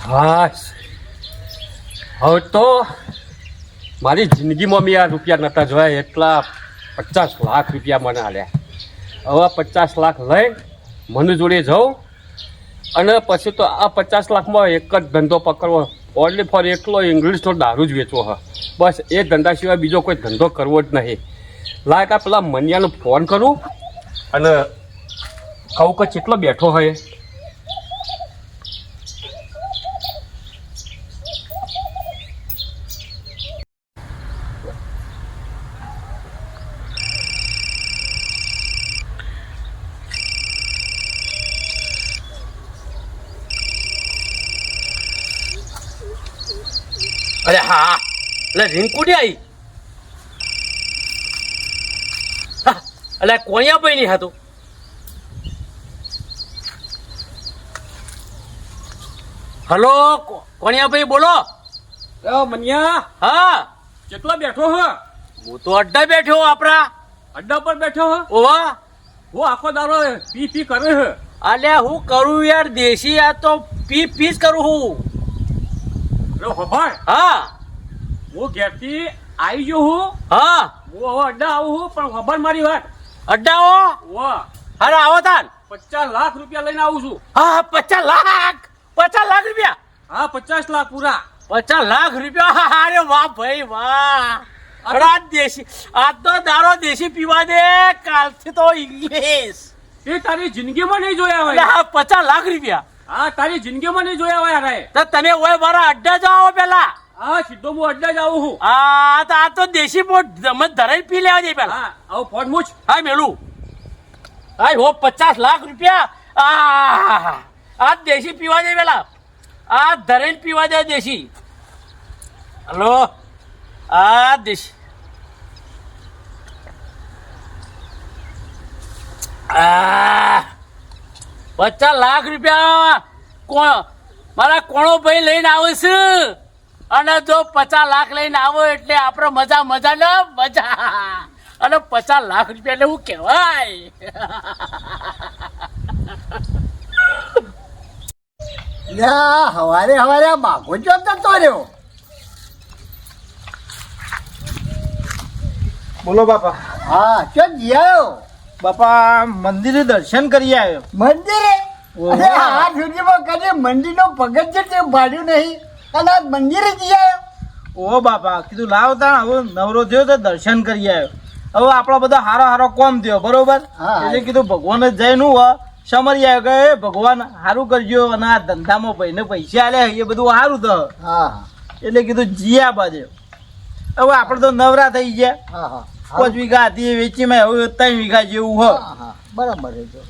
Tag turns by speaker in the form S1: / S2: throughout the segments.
S1: હા હવે તો મારી જિંદગીમાં મેં આ રૂપિયા નહોતા જોયા એટલા 50 લાખ રૂપિયા મને આલ્યા. હવે 50 લાખ લઈ મને જોડે જાઉં અને પછી તો આ 50 લાખમાં એક જ ધંધો પકડવો, ઓનલી ફોર એકલો ઇંગ્લિશનો દારૂ જ વેચવો. બસ એ ધંધા સિવાય બીજો કોઈ ધંધો કરવો જ નહીં. લાયક આ પેલા મનિયાનો ફોન કરું અને કહું કે કેટલો બેઠો હોય. અરે હા, એટલે રીંકુડી આવી. એટલે કોણિયા ભાઈ નહીં હતું. હલો કોણિયા ભાઈ બોલો. મનિયા હા કેટલો બેઠો હ? હું તો અડ્ડા બેઠો આપણા અડ્ડા પર બેઠો હ. ઓવા હું આખો દારો પી પી કરે હ. અલ્યા હું કરું યાર દેશી, આ તો પી પી જ કરું હું. ભાઈ હા હું ઘેરથી આવી ગયો હું. હા હું હવે અડ્ડા આવું હું, પણ ખબર મારી વાત. અડ્ડા આવો વાહ. અરે આવો તાન 50 લાખ રૂપિયા લઈને આવું છું. હા 50 લાખ રૂપિયા. હા 50 લાખ પૂરા. 50 લાખ રૂપિયા. અરે વાહ ભાઈ વાહ. અરે દેશી આજ તો દારો દેશી પીવા દે, કાલથી તો ઇંગ્લિશ. એ તારી જિંદગીમાં નહીં જોયા હોય. 50 લાખ રૂપિયા. હા તારી જિંદગીમાં નહીં જોયા હોય. અરે તો તમે ઓય મારા અડ્ડા જાઓ પેલા. હા સીધો હું અડ્ડા જ આવું છું. હા તો આ તો દેશી પોટ તમે ધરાઈ પી લેવા દે પેલા. હા આવું ફોન મૂછ. હા મેલું. હા હો 50 લાખ રૂપિયા. આ દેશી પીવા દે પેલા. આ ધરાઈ પીવા દે દેશી. હલો આ દેશી. 50 લાખ રૂપિયા કોણ મારા કોણો ભાઈ લઈને આવે છે. અને જો 50 લાખ લઈને આવો એટલે આપણે મજા મજા ને મજા. અને 50 લાખ રૂપિયા એટલે હું કહેવાય.
S2: હવારે હવારે માગો જો જતો રહ્યો.
S3: બોલો બાપા.
S2: હા ચો જીયો
S3: બાપા મંદિરે દર્શન કરી આવ્યો.
S2: મંદિરે આ સુધીમાં કદી મંદિરનો પગથિયે તે ભાડ્યું નહીં અને આજ મંદિરે જઈ આવ્યો.
S3: ઓ બાપા કીધું લાવ તા હવે નવરો થયો તો દર્શન કરી આવ્યો. હવે આપણો બધો હારો કોમ થયો બરોબર. એટલે કીધું ભગવાન જ જઈને હું સમરી આવ્યો કે ભગવાન સારું કરજો અને આ ધંધામાં ભાઈને પૈસા આલ્યા એ બધું સારું તો.
S2: હા
S3: એટલે કીધું જીયા બાજુ. હવે આપણે તો નવરા થઈ ગયા.
S2: હા હા
S3: 5 વીઘા હતી વેચીમાં હવે 3 વીઘા જેવું હોય.
S2: હા બરાબર છે.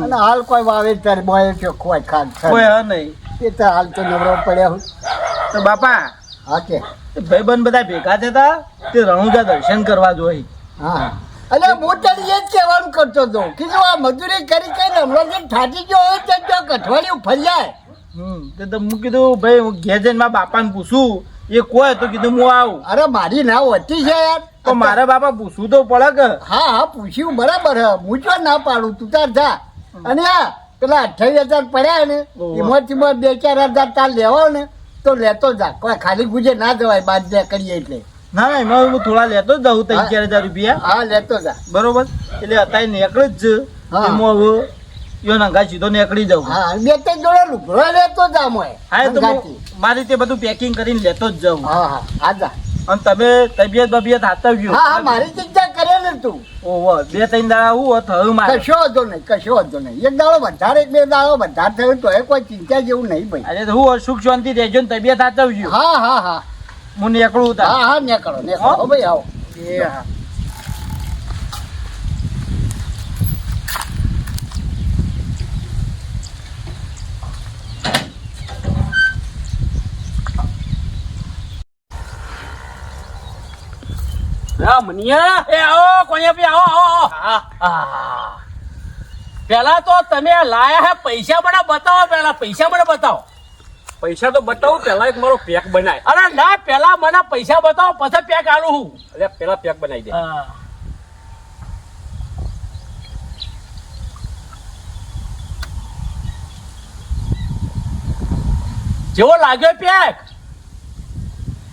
S2: અને હાલ કોઈ વાવેતર બોય ચોખ્ખો ખાન
S3: કોઈ હ નહીં.
S2: એ તો હાલ તો નવરો પડ્યા હું.
S3: તો બાપા
S2: હા કે
S3: ભાઈબંધ બધા ભેગા થતા તે રણુજા દર્શન કરવા જોઈ.
S2: હા એટલે હું તને એ જ કહેવાનું કરતો હતો કીધું આ મજૂરી કરી હમણાં થાકી ગયો હોય તો અઠવાડિયું ફરી જાય.
S3: તે તો હું કીધું ભાઈ હું ઘેર જઈને મારા બાપાને પૂછું એ કોઈ તો કીધું હું આવું.
S2: અરે મારી ના હોતી છે યાર.
S3: તો મારે બાપા પૂછવું તો પડે કે.
S2: હા હા પૂછ્યું બરાબર હ હું જો ના પાડું તું તાર જા. અને આ પેલા 28,000 પડ્યા ને એમાંથી 2-4 તાર લેવા ને તો લેતો જા. કોઈ ખાલી ગુજે ના જવાય બાદ બે કરીએ એટલે.
S3: ના એમાં હું થોડા લેતો જ જાઉં 3-4 હજાર રૂપિયા.
S2: હા લેતો જા
S3: બરોબર. એટલે અત્યારે નીકળી જ એમાં હવે યો નંગા સીધો નીકળી જાઉં.
S2: હા 2-3 જોડે લુગડો લેતો જા મોય.
S3: હા તો મારી રીતે બધું પેકિંગ કરીને લેતો જ જાઉં.
S2: હા હા આ જા.
S3: અને તમે તબિયત હાથવ્યું.
S2: હા હા મારી ચિંતા કરે ને તું.
S3: ઓહો 2-3 દાડા હું થયું મારે.
S2: કશો વાંધો નહીં. એક દાડો વધારે 2 દાડો વધારે થયું તો એ કોઈ ચિંતા જેવું નહીં ભાઈ.
S3: અરે તો હું સુખ શાંતિ રહેજો ને તબિયત હાથવ્યું.
S2: હા હા હા
S3: હું નીકળું.
S2: હા હા નીકળો ભાઈ આવો.
S3: એ હા
S1: મનિયા એ આવો કોણિયા ભાઈ આવો. પેલા તો તમે લાયા હે પૈસા મને બતાવો. પૈસા તો બતાવો પેલા એક મારો પેક બનાય. અરે ના પેલા મને પૈસા બતાવો પછી પેક આલું હું. એટલે પેલા પેક બનાવી દે.
S4: જેવો લાગ્યો પેક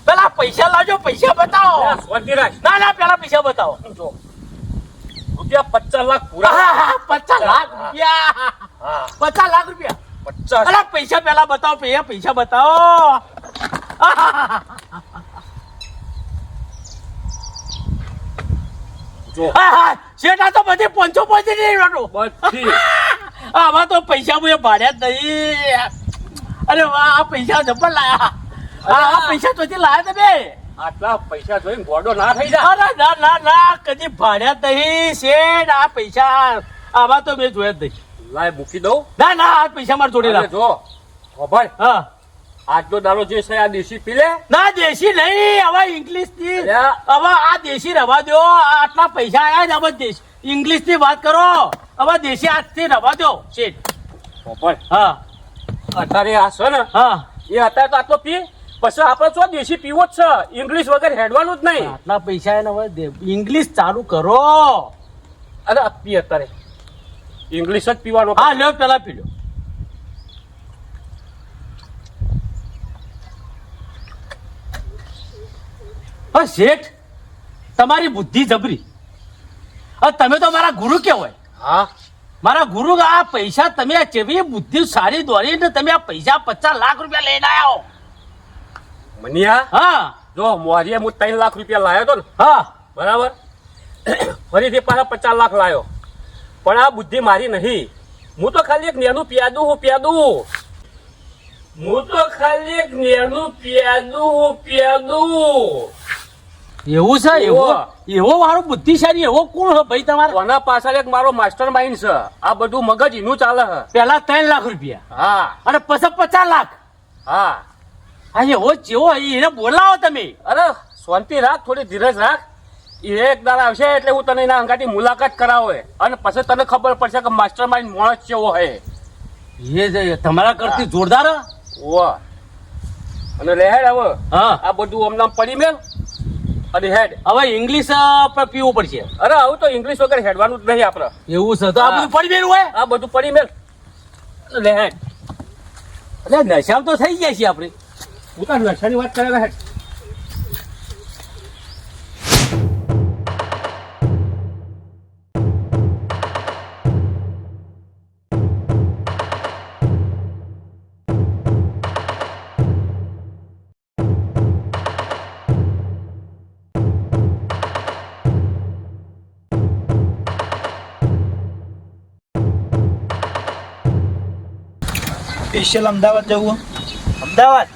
S4: પેલા પૈસા લાવજો પૈસા બતાવો
S1: શાંતિ રાખ.
S4: ના ના પેલા પૈસા બતાવો
S1: જો રૂપિયા 50 લાખ પૂરા.
S4: હા, 50 લાખ રૂપિયા
S1: હા
S4: 50 લાખ રૂપિયા
S1: 50.
S4: અલા પૈસા પેલા બતાવો પૈસા બતાવો
S1: જો
S4: શેઠ આ તો બધી પંચો પંચી નહીં વાટો
S1: બધી
S4: આમાં તો પૈસા મેં ભાડ્યા જ નહીં અરે વાહ આ પૈસા જબર લાયા આ પૈસા તોથી લાયા તમે
S1: આટલા પૈસા જોઈને ગોડો ના થઈ જાય.
S4: અરે ના ના ના કદી ભાડ્યા જ નહીં શેઠ આ પૈસા આમાં તો મેં જોયા જ નહીં
S1: લાય મૂકી દઉં.
S4: ના ના આ પૈસા મારે જોડે
S1: અને
S4: લાવ
S1: જો ખબર
S4: હા
S1: આજનો દાડો જે છે આ દેશી પી લે.
S4: ના દેશી નહીં હવે ઇંગ્લિશ થી
S1: અલ્યા.
S4: હવે આ દેશી રવા દો આટલા પૈસા આયા ને હવે દેશ ઇંગ્લિશ ની વાત કરો હવે દેશી આજથી રવા દો શેઠ
S1: ખબર
S4: હા
S1: અત્યારે આ છે ને
S4: હા
S1: એ અત્યારે તો આટલો પી પછી આપણે શું દેશી પીવો જ છે. ઇંગ્લિશ વગર હેડવાનું જ નહીં.
S4: આટલા પૈસા એને હવે ઇંગ્લિશ ચાલુ કરો
S1: અરે આ પી અત્યારે ઇંગ્લિશ જ પીવાનો.
S4: હા લ્યો પેલા પી લો હા શેઠ તમારી બુદ્ધિ જબરી તમે તો મારા ગુરુ કહેવાય
S1: હા
S4: મારા ગુરુ આ પૈસા તમે આ જેવી બુદ્ધિ સારી દોરીને તમે આ પૈસા 50 લાખ રૂપિયા લઈને આવ્યો
S1: મનિયા
S4: હા
S1: જો મોરીએ હું 3 લાખ રૂપિયા લાયો તો ને
S4: હા
S1: બરાબર ફરીથી પાછા 50 લાખ લાયો પણ આ બુદ્ધિ મારી નહીં. હું તો ખાલી એક નેનું પ્યાદું હું તો ખાલી એક નેનું પ્યાદું
S4: એવું છે એવો મારો બુદ્ધિશાળી એવો કોણ છે ભાઈ તમારે
S1: કોના પાછળ એક મારો માસ્ટર માઇન્ડ છે. આ બધું મગજ એનું ચાલે છે.
S4: પેલા 3 લાખ રૂપિયા
S1: હા
S4: અને પછી 50 લાખ
S1: હા
S4: હા એવો જેવો એને બોલાવો તમે
S1: અરે શાંતિ રાખ, થોડી ધીરજ રાખ. એ એક દાડા આવશે એટલે હું તને એના અંગાથી મુલાકાત કરાવે અને પછી તને ખબર પડશે કે માસ્ટર માઇન્ડ માણસ કેવો હે.
S4: એ તમારા કરતી જોરદાર હે?
S1: ઓ અને લે હેડ હવે
S4: હા
S1: આ બધું હમણાં પડી મેલ અને હેડ.
S4: હવે ઇંગ્લિશ પર પીવું પડશે
S1: અરે આવું તો ઇંગ્લિશ વગર હેડવાનું જ નહીં આપણે.
S4: એવું છે તો આ બધું પડી ગયેલું હોય
S1: આ બધું પડી મેલ લે હેડ.
S4: એટલે નશામાં તો થઈ ગયા છીએ આપણે
S1: હું તો નશાની વાત કરે હેડ.
S3: સ્પેશિયલ અમદાવાદ જવું અમદાવાદ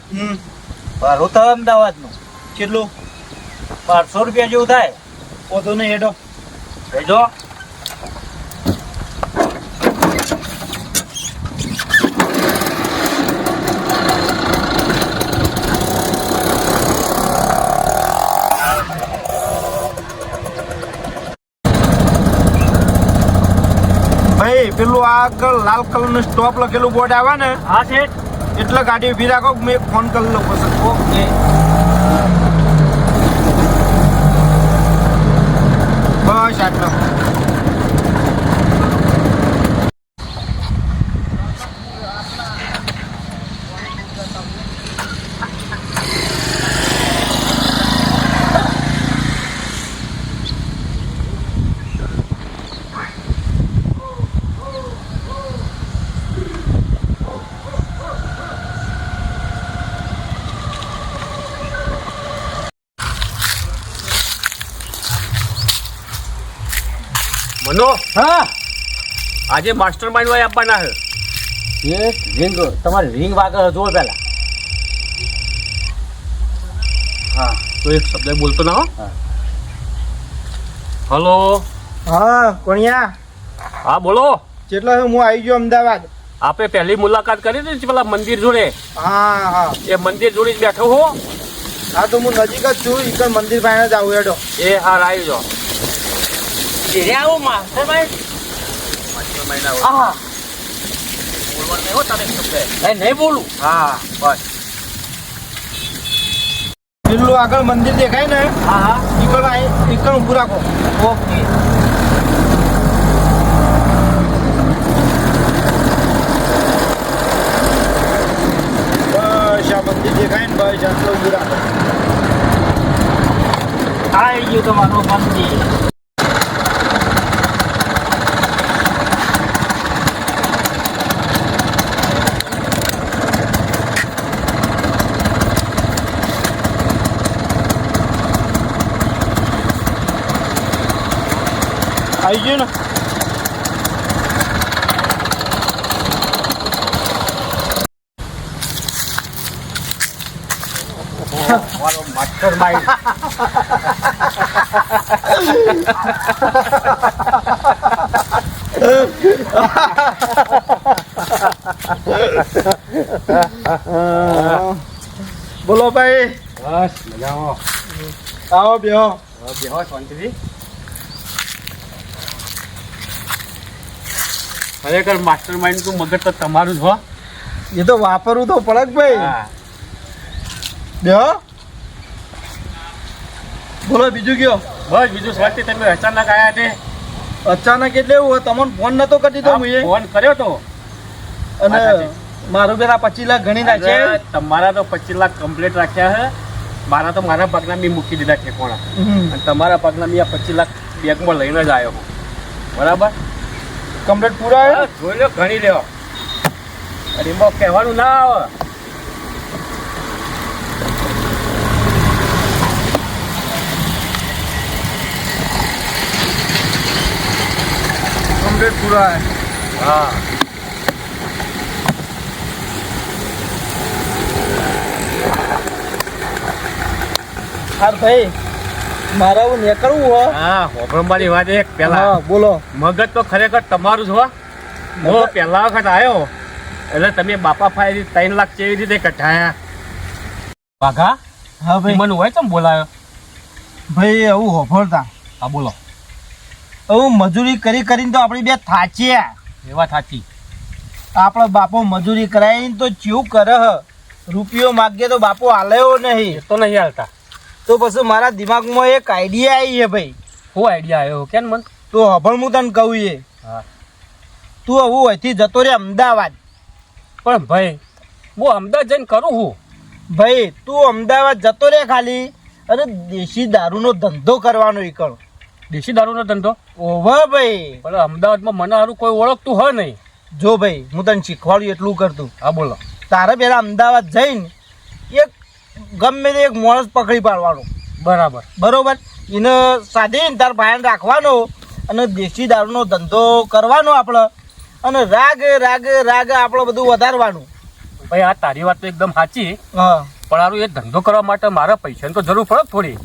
S3: ભાડું તો અમદાવાદનું કેટલું 1200 રૂપિયા જેવું થાય પોતો નહીં હેડો હેડો ભાઈ પેલું આગળ લાલ કલરનું સ્ટોપ લખેલું બોર્ડ આવે ને
S4: હા શેઠ
S3: એટલે ગાડી ઉભી રાખો મેં ફોન કરી લો પછી ઓકે બસ આટલો
S1: મનો
S4: હા
S1: આજે માસ્ટર માઇન્ડ વાય આપવાના છે.
S4: એક રિંગ તમારી રિંગ વાગે જુઓ પેલા
S1: હા તો એક શબ્દ બોલતો ના હો.
S4: હા.
S1: હલો
S3: હા કોણિયા
S1: હા બોલો.
S3: કેટલો હું આવી ગયો અમદાવાદ
S1: આપણે પહેલી મુલાકાત કરી હતી પેલા મંદિર જોડે
S3: હા હા
S1: એ મંદિર જોડે જ બેઠો હો.
S3: હા તો હું નજીક જ છું ઈકર મંદિર પાસે જ આવું હેડો
S1: એ હા આવી જાઓ.
S4: આવો માસ્ટરમાઇન્ડ
S1: હા બોલવાનું નહીં હો તારે શબ્દ.
S4: નહીં બોલું
S1: હા બસ
S3: પેલું આગળ મંદિર દેખાય ને
S4: હા હા
S3: ઈકર ઊભું રાખો
S4: ઓકે
S3: બસ
S4: તમારો મંદી.
S3: આવી ગયું ને
S1: મારો માસ્ટર માઇન્ડ.
S3: બોલો ભાઈ.
S1: બસ મજામાં.
S3: આવો બેહો.
S1: બેહો શાંતિથી. ખરેખર માસ્ટર માઇન્ડ નું મગજ તો તમારું જ હો.
S3: એ તો વાપરવું તો પડે જ ભાઈ.
S1: હા.
S3: બેહો. બોલો બીજું કયો.
S1: બસ બીજું શાંતિ. તમે અચાનક આવ્યા તે
S3: અચાનક એટલે એવું હોય, તમને ફોન નતો કરી દીધો મુએ
S1: ફોન કર્યો તો.
S3: અને મારું પેલા 25 લાખ ગણી નાખે.
S1: અરે, તમારા તો 25 લાખ કમ્પ્લીટ રાખ્યા છે. મારા તો મારા પગના મેં મૂકી દીધા ઠેકોણા. અને તમારા પગના મેં આ 25 લાખ બેગમાં લઈને જ આવ્યો હું. બરાબર
S3: કમ્પ્લીટ પૂરા આવ્યો.
S1: હા, જોઈ લો ગણી લ્યો. અરે એમાં કહેવાનું ના આવે.
S3: કમ્પ્લીટ પૂરા આવ્યો.
S1: હા
S3: હાર ભાઈ મારે હું નીકળવું હો.
S1: હા હોભળવાની વાત એક પેલા
S3: હા બોલો.
S1: મગજ તો ખરેખર તમારું જ હો. હું પહેલા વખત આવ્યો એટલે તમે બાપા ફાયરી 3 લાખ કેવી રીતે કઢાયા? વાઘા
S3: હા ભાઈ.
S1: મને હોય કેમ બોલાયો?
S3: ભાઈ આવું હોફળતા
S1: હા બોલો.
S3: હું મજૂરી કરી કરીને તો આપણી બે થાચ્યા.
S1: એ વાત સાચી.
S3: આપણો બાપો મજૂરી કરાવીને તો ચેવું કરે હ. રૂપિયો માગે તો બાપો આલ્યો નહીં.
S1: એ તો નહીં હાલતા.
S3: તો પછી મારા દિમાગમાં એક આઈડિયા આવી છે ભાઈ.
S1: શું આઈડિયા આવ્યો કેમ મન?
S3: તો હભળ હું તને કહું એ.
S1: હા
S3: તું હવે અહીંથી જતો રે અમદાવાદ.
S1: પણ ભાઈ હું અમદાવાદ જઈને કરું હું.
S3: ભાઈ તું અમદાવાદ જતો રે ખાલી અને દેશી દારૂનો ધંધો કરવાનો ઈકણ.
S1: દેશી દારૂનો ધંધો?
S3: ઓવે ભાઈ.
S1: પણ અમદાવાદમાં મને સારું કોઈ ઓળખતું હોય નહીં.
S3: જો ભાઈ હું તને શીખવાડું એટલું કરતું.
S1: હા બોલો.
S3: તારે પેલા અમદાવાદ જઈને એક ગમે તે એક માણસ પકડી પાડવાનો.
S1: બરાબર
S3: બરોબર. એને સાધીને તાર ભાન રાખવાનો અને દેશી દારૂનો ધંધો કરવાનો આપણે. અને રાગ રાગ રાગ આપણે બધું વધારવાનું.
S1: ભાઈ આ તારી વાત તો એકદમ સાચી.
S3: હા
S1: પણ હારું એ ધંધો કરવા માટે મારે પૈસાની તો જરૂર પડે થોડી.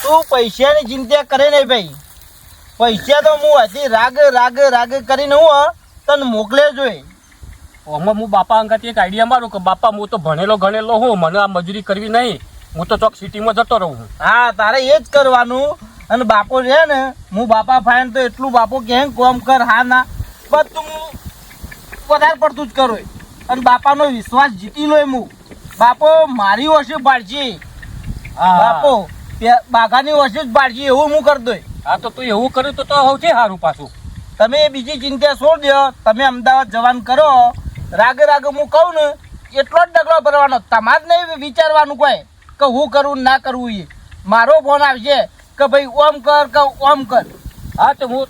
S3: તું પૈસાની ચિંતા કરે નહીં ભાઈ. પૈસા તો હું હજી રાગ રાગ રાગ કરીને હું તને મોકલે જોઈ.
S1: આમાં હું બાપા અંગાથી એક આઈડિયા મારું કે બાપા હું તો ભણેલો ગણેલો હું, મને આ મજૂરી કરવી નહીં. હું તો ચોક સિટીમાં જતો રહું છું.
S3: હા તારે એ જ કરવાનું. અને બાપો છે ને હું બાપા ફાઈન તો એટલું બાપો કેમ કોમ કર હા ના બધું હું વધારે પડતું જ કરું. અને બાપાનો વિશ્વાસ જીતી લો હું. બાપો મારી ઓછી પાડશે. બાપો બાઘાની ઓછી જ પાડશે એવું હું કરી દઉં.
S1: હા તો તું એવું કર્યું તો સૌથી સારું પાછું.
S3: તમે બીજી ચિંતા છોડ દો. તમે અમદાવાદ જવાનું કરો. રાગે રાગે હું કહું ને એટલો જ ડગલો ભરવાનો. તમારે નહીં વિચારવાનું કોઈ કે હું કરવું ના કરવું. એ મારો ફોન આવશે કે ભાઈ ઓમ કર કે ઓમ કર.
S1: હા તો હું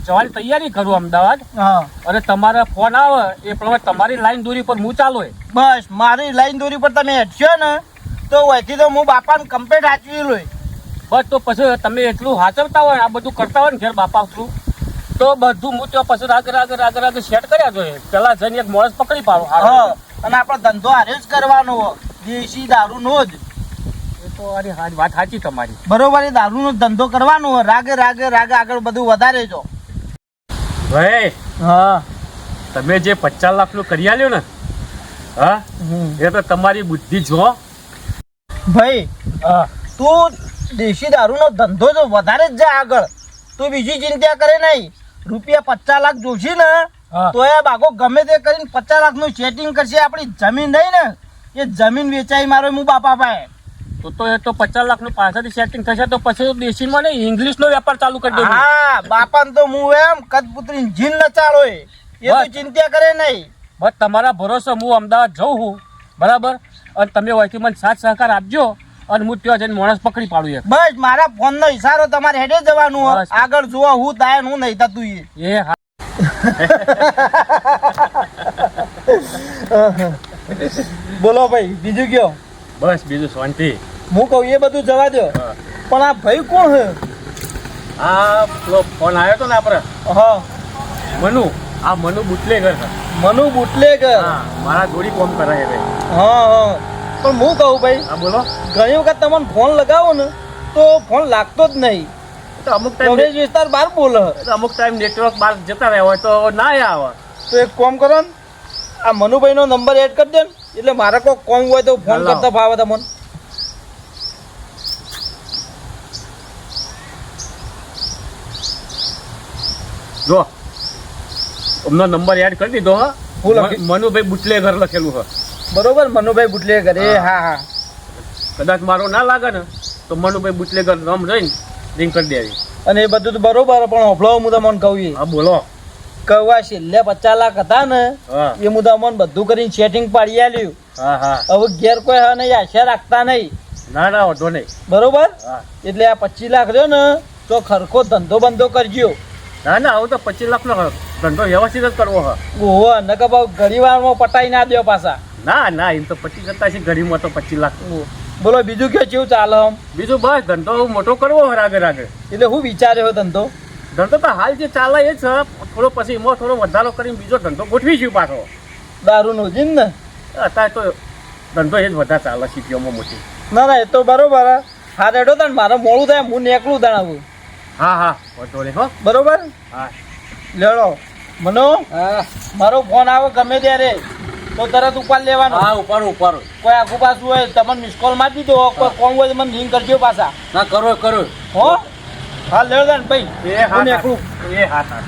S1: જવાની તૈયારી કરું અમદાવાદ.
S3: હા
S1: અને તમારા ફોન આવે એ પ્રમાણે તમારી લાઈન દોરી પર હું ચાલો.
S3: બસ મારી લાઈન દોરી પર તમે હેઠશો ને તો અહીંથી તો હું બાપાને કમ્પ્લેટ સાચવી લો.
S1: બસ તો પછી તમે એટલું સાચવતા હોય આ બધું કરતા હોય ને ઘેર બાપા થ્રુ તો બધું હું ત્યાં પછી રાગ રાગ રાગ રાગ સેટ કર્યા જોઈએ. પેલા જઈને એક માણસ પકડી પાડો.
S3: હા અને આપણો ધંધો હારે જ કરવાનો દેશી દારૂનો જ.
S1: એ તો અરે હારી વાત સાચી તમારી.
S3: બરોબર. એ દારૂનો ધંધો કરવાનો રાગે રાગે રાગે આગળ બધું વધારે જો.
S1: ભાઈ
S3: હા
S1: તમે જે 50 લાખનું કરી આલ્યું ને હા એ તો તમારી બુદ્ધિ જો.
S3: ભાઈ
S1: હા
S3: તું દેશી દારૂનો ધંધો જો વધારે જ જાય આગળ. તું બીજી ચિંતા કરે નહીં. રૂપિયા 50 લાખ જોશે ને
S1: હા.
S3: તો એ બાગો ગમે તે કરીને 50 લાખનું સેટિંગ કરશે. આપણી જમીન રહી ને એ જમીન વેચાઈ મારો હું બાપા પાસે.
S1: તો એ તો 50 લાખનું પાછળથી સેટિંગ થશે તો પછી દેશીમાં નહીં ઇંગ્લિશનો વેપાર ચાલુ કરી દેવો.
S3: હા બાપાને તો હું એમ કદપુત્રી જીન નચાડો. એ તો
S1: બસ.
S3: ચિંતા કરે નહીં.
S1: બસ તમારા ભરોસે હું અમદાવાદ જઉં છું બરાબર. અને તમે અહીંથી મને સાથ સહકાર આપજો અને હું ત્યાં જઈને માણસ પકડી પાડું એક.
S3: બસ મારા ફોન નો ઈશારો તમારે હેડે જવાનું હોય.
S1: બસ.
S3: આગળ જુઓ હું થાય ને હું નહીં થતું
S1: એ હા
S3: બોલો ભાઈ બીજું કયો.
S1: બસ બીજું શાંતિ.
S3: હું કહું એ બધું જવા દો,
S1: હા.
S3: પણ આ ભાઈ કોણ હે?
S1: આ પેલો ફોન આવ્યો તો ને આપણે
S3: હા
S1: મનુ. આ મનુ બુટલેગર છે.
S3: મનુ બુટલેગર.
S1: હા મારા જોડી કોમ કરે છે ભાઈ.
S3: હા હા પણ હું કહું ભાઈ,
S1: હા બોલો.
S3: ઘણી વખત તમને ફોન લગાવો ને તો ફોન લાગતો જ નહીં.
S1: તો અમુક ટાઈમ
S3: કવરેજ વિસ્તાર બહાર બોલે.
S1: અમુક ટાઈમ નેટવર્ક બહાર જતા રહ્યા હોય તો ના આવે.
S3: તો એક કામ કરો ને, આ મનુભાઈ નો નંબર એડ કરી દે ને, એટલે મારે કોઈ કોમ હોય તો ફોન
S1: હાલો.
S3: કરતા ફાવે તમને.
S1: જો અમનો નંબર એડ કરી દીધો હા.
S3: હું લખી-
S1: મનુભાઈ બુટલેગર લખેલું છે.
S3: બરોબર મનુભાઈ બુટલેગર. એ હા હા
S1: કદાચ મારો ના લાગે ને તો મનુભાઈ બુટલેગર નામ રહીને રિંગ કરી દેવી.
S3: અને એ બધું તો બરોબર, પણ હોફળો હું તમને કહું એ
S1: હા બોલો.
S3: કહેવા છેલ્લે 50 લાખ હતા ને
S1: હા
S3: એ હું તમને બધું કરીને સેટિંગ પાડી આલ્યું.
S1: હા હા
S3: હવે ઘેર કોઈ હા નહીં, આશા રાખતા નહીં.
S1: ના ના વાંધો નહીં.
S3: બરોબર,
S1: હા
S3: એટલે આ 25 લાખ રહ્યો ને તો ખરખો ધંધો બંધો કરજો.
S1: ના ના હવે તો 25 લાખનો ધંધો વ્યવસ્થિત જ કરવો છે.
S3: ઓહો નકર બહુ ઘણી વારમાં પટાઈ ના દો પાછા.
S1: ના ના એમ તો 25 કરતા છે ગરીબમાં તો 25 લાખ.
S3: ઓહો. બોલો બીજું કયો કેવું ચાલે આમ?
S1: બીજું બસ ધંધો મોટો કરવો છે આગળ આગળ.
S3: એટલે હું વિચાર્યો ધંધો.
S1: ધંધો તો હાલ જે ચાલે એ જ છે. થોડો પછી એમાં થોડો વધારો કરીને બીજો ધંધો ગોઠવીશું પાછો.
S3: દારૂનો જીન ને.
S1: અત્યારે તો ધંધો એ જ વધારે ચાલે સિટીઓમાં મોટી.
S3: ના ના એ તો બરોબર હે. હા રેડો તાણ મારે મોડું થાય, હું નીકળું તાણ આવું.
S1: હા હા વાંધો નહીં હો.
S3: બરોબર
S1: હા
S3: લેડો. મનો મારો ફોન આવે ગમે ત્યારે તો તરત ઉપાડ લેવાનો.
S1: હા ઉપાડો ઉપાડો.
S3: કોઈ આખું પાછું હોય તમને મિસ કોલ મારી દીધો, કોઈ કોમ હોય તો મને રિંગ કરજો પાછા.
S1: ના કરો કરો.
S3: હો હા લેડો તાણ ભાઈ.
S1: એ હા
S3: હું નીકળું.
S1: એ હા હા.